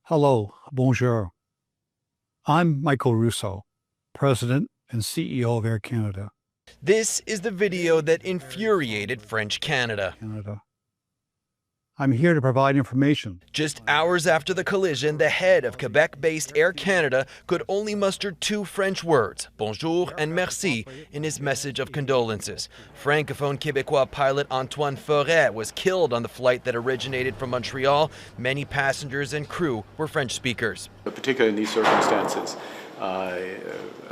Hello, bonjour. I'm Michael Rousseau, President and CEO of Air Canada. This is the video that infuriated French Canada. I'm here to provide information. Just hours after the collision, the head of Quebec-based Air Canada could only muster two French words, bonjour and merci, in his message of condolences. Francophone Québécois pilot Antoine Forêt was killed on the flight that originated from Montreal. Many passengers and crew were French speakers. Particularly in these circumstances, a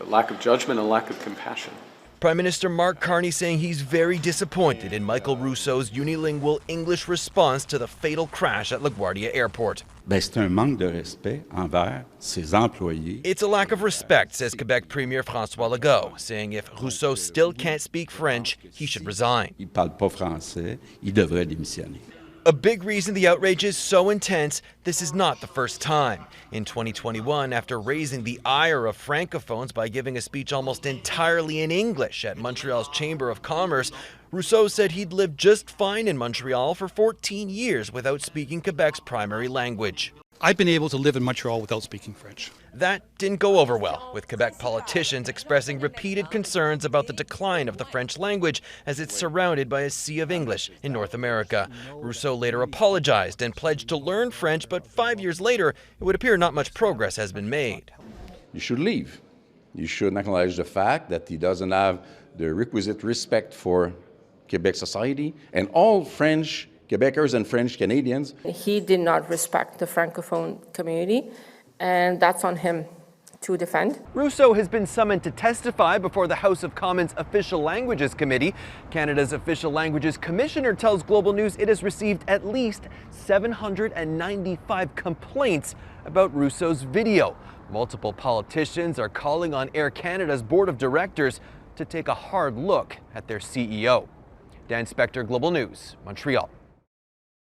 lack of judgment and lack of compassion. Prime Minister Mark Carney saying he's very disappointed in Michael Rousseau's unilingual English response to the fatal crash at LaGuardia Airport. C'est un manque de respect envers ses employés. It's a lack of respect, says Quebec Premier François Legault, saying if Rousseau still can't speak French, he should resign. Il parle pas français, il devrait démissionner. A big reason the outrage is so intense, this is not the first time. In 2021, after raising the ire of Francophones by giving a speech almost entirely in English at Montreal's Chamber of Commerce, Rousseau said he'd lived just fine in Montreal for 14 years without speaking Quebec's primary language. I've been able to live in Montreal without speaking French. That didn't go over well, with Quebec politicians expressing repeated concerns about the decline of the French language as it's surrounded by a sea of English in North America. Rousseau later apologized and pledged to learn French, but 5 years later, it would appear not much progress has been made. You should leave. You should acknowledge the fact that he doesn't have the requisite respect for Quebec society and all French Quebecers and French Canadians. He did not respect the Francophone community, and that's on him to defend. Rousseau has been summoned to testify before the House of Commons Official Languages Committee. Canada's Official Languages Commissioner tells Global News it has received at least 795 complaints about Rousseau's video. Multiple politicians are calling on Air Canada's board of directors to take a hard look at their CEO. Dan Spector, Global News, Montreal.